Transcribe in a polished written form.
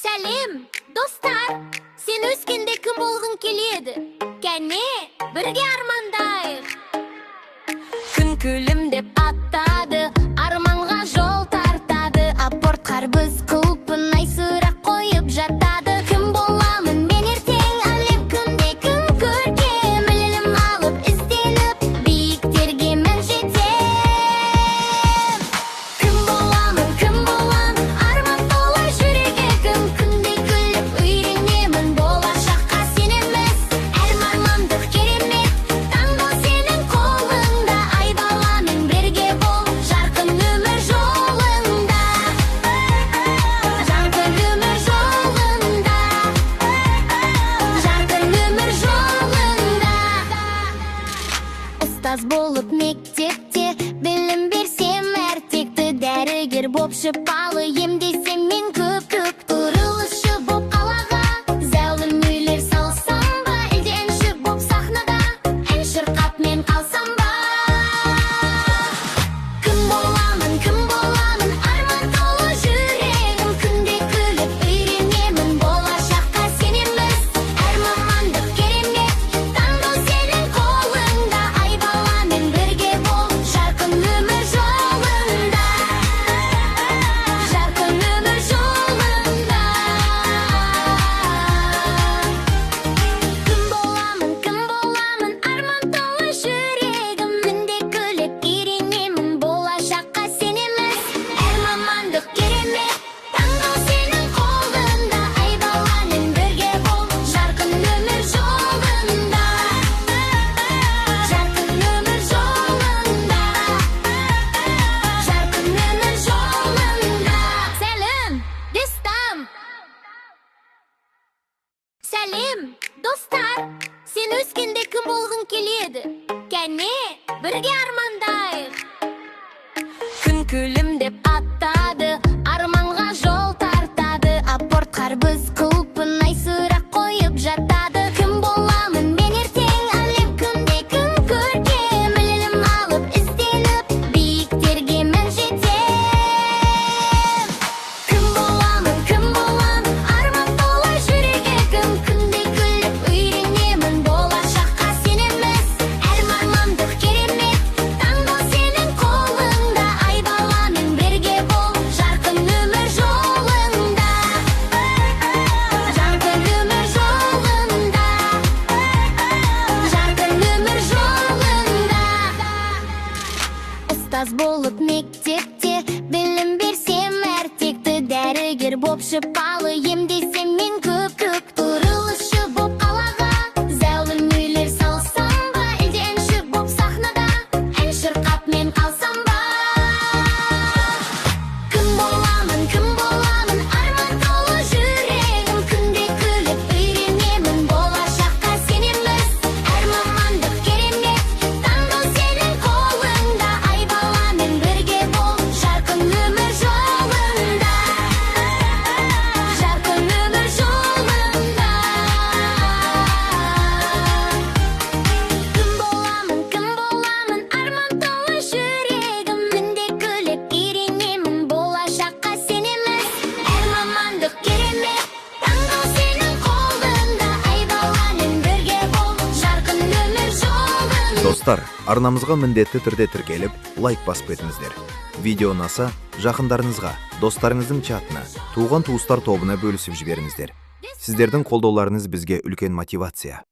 Сәлем, достар! Сен өскенде кім болғың келеді? Кәне, бірге армандайық. Күн күлімдеп аттады, арманға жол тартады. Апорт қарбыз құлпын айсырақ қойып жатады. Кім боламын мен ертең, әлем күнде күн көркем. Ілім алып, ізденіп, биіктерге мен жетем. Кім боламын, арман толы жүрегім. Күнде күліп үйренемін, болашаққа сенеміз. Әр армандық керемет, таңдау сенің қолыңда. Ай баламен бірге бол, жарқын өмір жолында. Жарқын өмір жолында. Жарқын өмір жолында. Ұстаз болып мектепте білім берсем әртекті, дәрігер боп шипалы емдесем мен көп құрылысшы боп қалаға зәулім үйлер салсам ба, әлде әнші боп сахнада ән шырқап мен қалсам ба. Кім боламын, арман толы жүрегім. Күнде күліп үйренемін, болашаққа сенеміз. Әр мамандық керемет, таңдау сенің қолыңда. Ай баламен бірге бол, жарқын өмір жолында. Жарқын өмір жолында. Кім боламын, арман толы жүрегім. Күнде күліп үйренемін, болашаққа сенеміз. Әр мамандық керемет, таңдау сенің қолыңда. Ай баламен бірге бол, жарқын өмір жолында. Жарқын өмір жолында. Жарқын өмір жолында. Сәлем, достам! Сәлем, достар! Сен өскенде кім болғың келеді? Кәне, бірге армандайық. Күн күлімдеп аттады, арманға жол тартады. Апорт қарбыз құлпын айсырақ қойып жатады. Кім боламын мен ертең, әлем күнде күн көркем. Ілім алып, ізденіп, биіктерге мен жетем. Кім боламын, арман толы жүрегім. Күнде күліп үйренемін, болашаққа сенеміз. Әр армандық керемет, таңдау сенің қолыңда. Ай баламен бірге бол, жарқын өмір жолында. Жарқын өмір жолында. Жарқын өмір жолында. Ұстаз болып мектепте білім берсем әртекті, дәрігер боп шипалы емдесем мен көп құрылысшы боп қалаға зәулім үйлер салсам ба, әлде әнші боп сахнада ән шырқап мен қалсам ба. Кім боламын, арман толы жүрегім. Күнде күліп үйренемін, болашаққа сенеміз. Әр мамандық керемет, таңдау сенің қолыңда. Ай баламен бірге бол, жарқын өмір жолында. Жарқын өмір жолында. Кім боламын, арман толы жүрегім. Күнде күліп үйренемін, болашаққа сенеміз. Әр мамандық керемет, таңдау сенің қолыңда. Ай баламен бірге бол, жарқын өмір жолында. Достар, арнамызға міндетті түрде тіркеліп, лайк басып кетіңіздер. Видео ұнаса, жақындарыңызға, достарыңыздың чатына, туған туыстар тобына бөлісіп жіберіңіздер. Сіздердің қолдауларыңыз бізге үлкен мотивация.